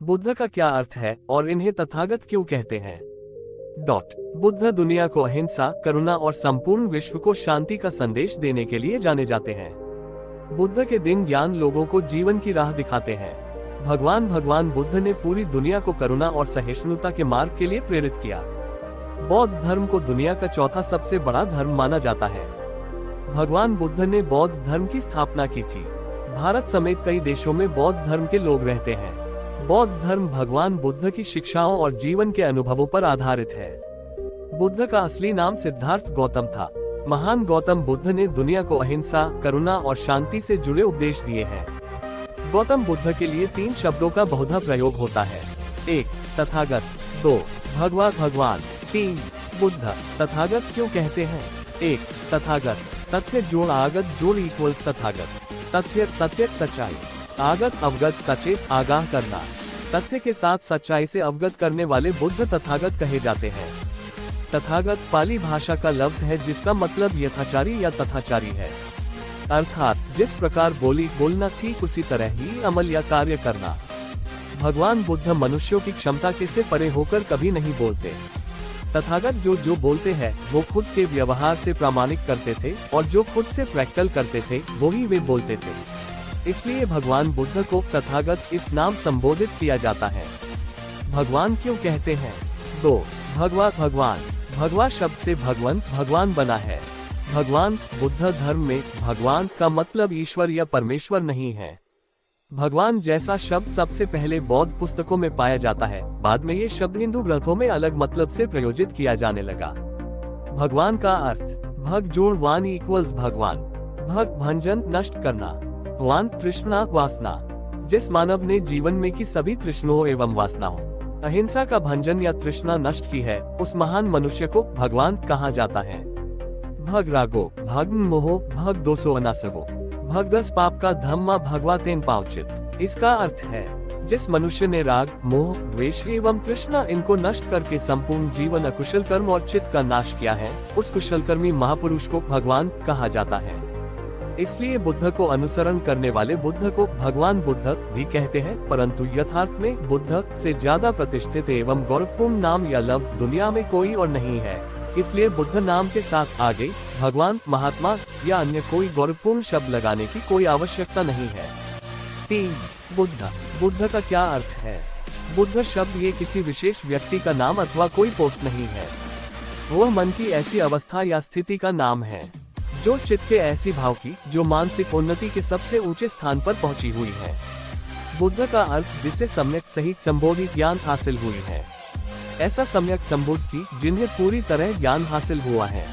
बुद्ध का क्या अर्थ है और इन्हें तथागत क्यों कहते हैं? बुद्ध दुनिया को अहिंसा, करुणा और संपूर्ण विश्व को शांति का संदेश देने के लिए जाने जाते हैं। बुद्ध के दिन ज्ञान लोगों को जीवन की राह दिखाते हैं। भगवान बुद्ध ने पूरी दुनिया को करुणा और सहिष्णुता के मार्ग के लिए प्रेरित किया। बौद्ध धर्म को दुनिया का चौथा सबसे बड़ा धर्म माना जाता है। भगवान बुद्ध ने बौद्ध धर्म की स्थापना की थी। भारत समेत कई देशों में बौद्ध धर्म के लोग रहते हैं। बौद्ध धर्म भगवान बुद्ध की शिक्षाओं और जीवन के अनुभवों पर आधारित है। बुद्ध का असली नाम सिद्धार्थ गौतम था। महान गौतम बुद्ध ने दुनिया को अहिंसा, करुणा और शांति से जुड़े उपदेश दिए हैं। गौतम बुद्ध के लिए 3 शब्दों का बहुधा प्रयोग होता है। 1 तथागत, 2 भगवान, 3 बुद्ध। तथागत क्यों कहते हैं? 1 तथागत, तथ्य जोड़ आगत जोड़ इक्वल्स तथागत। तथ्य सत्य सच्चाई, आगत अवगत सचेत आगाह करना। तथ्य के साथ सच्चाई से अवगत करने वाले बुद्ध तथागत कहे जाते हैं। तथागत पाली भाषा का लफ्ज है जिसका मतलब यथाचारी या तथाचारी है, अर्थात जिस प्रकार बोलना ठीक उसी तरह ही अमल या कार्य करना। भगवान बुद्ध मनुष्यों की क्षमता से परे होकर कभी नहीं बोलते। तथागत जो बोलते हैं वो खुद के व्यवहार से प्रामाणिक करते थे और जो खुद से प्रैक्टिकल करते थे वही वे बोलते थे। इसलिए भगवान बुद्ध को तथागत इस नाम संबोधित किया जाता है। भगवान क्यों कहते हैं? 2 भगवान, भगवा शब्द से भगवान बना है। भगवान बुद्ध धर्म में भगवान का मतलब ईश्वर या परमेश्वर नहीं है। भगवान जैसा शब्द सबसे पहले बौद्ध पुस्तकों में पाया जाता है, बाद में ये शब्द हिंदू ग्रंथों में अलग मतलब से प्रयोजित किया जाने लगा। भगवान का अर्थ भग जोड़ वान इक्वल्स भगवान। भग भंजन नष्ट करना, वान तृष्णा वासना, जिस मानव ने जीवन में की सभी तृष्णाओं एवं वासनाओं अहिंसा का भंजन या तृष्णा नष्ट की है, उस महान मनुष्य को भगवान कहा जाता है। भग रागो भग मोहो भग दोषो अनासवो भगदस पाप का धम्मा भगवातेन पावचित। इसका अर्थ है जिस मनुष्य ने राग, मोह, द्वेष एवं तृष्णा इनको नष्ट करके संपूर्ण जीवन अकुशल कर्म और चित्त का नाश किया है, उस कुशलकर्मी महापुरुष को भगवान कहा जाता है। इसलिए बुद्ध को अनुसरण करने वाले बुद्ध को भगवान बुद्ध भी कहते हैं, परंतु यथार्थ में बुद्ध से ज्यादा प्रतिष्ठित एवं गौरवपूर्ण नाम या लफ्ज दुनिया में कोई और नहीं है। इसलिए बुद्ध नाम के साथ आगे भगवान, महात्मा या अन्य कोई गौरवपूर्ण शब्द लगाने की कोई आवश्यकता नहीं है। 3 बुद्ध का क्या अर्थ है? बुद्ध शब्द ये किसी विशेष व्यक्ति का नाम अथवा कोई पोस्ट नहीं है। वह मन की ऐसी अवस्था या स्थिति का नाम है जो चित्त के ऐसी भाव की जो मानसिक उन्नति के सबसे ऊंचे स्थान पर पहुंची हुई है। बुद्ध का अर्थ जिसे सम्यक सहित संबोधित ज्ञान हासिल हुई है। ऐसा सम्यक संबुद्ध की जिन्हें पूरी तरह ज्ञान हासिल हुआ है,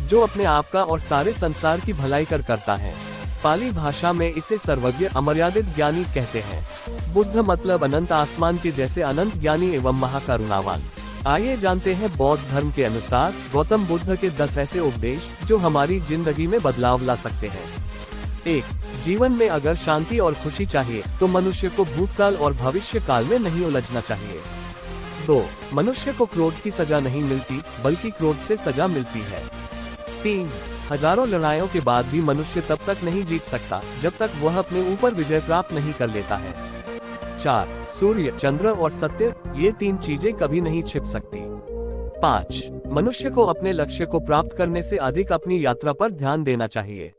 जो अपने आप का और सारे संसार की भलाई करता है। पाली भाषा में इसे सर्वज्ञ अमर्यादित ज्ञानी कहते हैं। बुद्ध मतलब अनंत आसमान के जैसे अनंत ज्ञानी एवं महाकरुणावान। आइए जानते हैं बौद्ध धर्म के अनुसार गौतम बुद्ध के 10 ऐसे उपदेश जो हमारी जिंदगी में बदलाव ला सकते हैं। 1 जीवन में अगर शांति और खुशी चाहिए तो मनुष्य को भूतकाल और भविष्य काल में नहीं उलझना चाहिए। 2 मनुष्य को क्रोध की सजा नहीं मिलती बल्कि क्रोध से सजा मिलती है। 3 हजारों लड़ाइयों के बाद भी मनुष्य तब तक नहीं जीत सकता जब तक वह अपने ऊपर विजय प्राप्त नहीं कर लेता है। 4 सूर्य, चंद्र और सत्य, ये 3 चीजें कभी नहीं छिप सकती। 5 मनुष्य को अपने लक्ष्य को प्राप्त करने से अधिक अपनी यात्रा पर ध्यान देना चाहिए।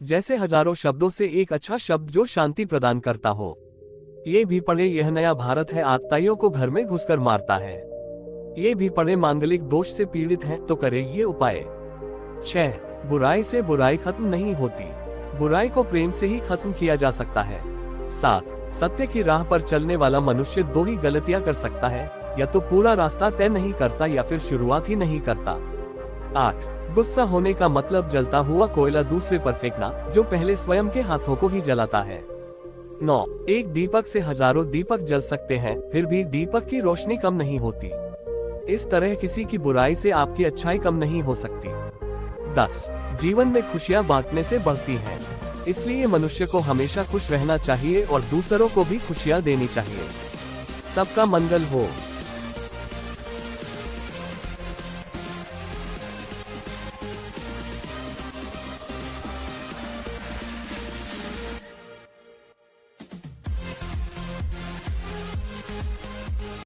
जैसे हजारों शब्दों से एक अच्छा शब्द जो शांति प्रदान करता हो। ये भी पढ़े यह नया भारत है आतताइयों को घर में घुसकर मारता है। ये भी पढ़े मांगलिक दोष से पीड़ित हैं तो करे ये उपाय। 6 बुराई से बुराई खत्म नहीं होती, बुराई को प्रेम से ही खत्म किया जा सकता है। 7 सत्य की राह पर चलने वाला मनुष्य 2 ही गलतियां कर सकता है, या तो पूरा रास्ता तय नहीं करता या फिर शुरुआत ही नहीं करता। 8 गुस्सा होने का मतलब जलता हुआ कोयला दूसरे पर फेंकना जो पहले स्वयं के हाथों को ही जलाता है। 9 एक दीपक से हजारों दीपक जल सकते हैं फिर भी दीपक की रोशनी कम नहीं होती। इस तरह किसी की बुराई से आपकी अच्छाई कम नहीं हो सकती। 10 जीवन में खुशियां बांटने से बढ़ती हैं, इसलिए मनुष्य को हमेशा खुश रहना चाहिए और दूसरों को भी खुशियां देनी चाहिए। सबका मंगल हो।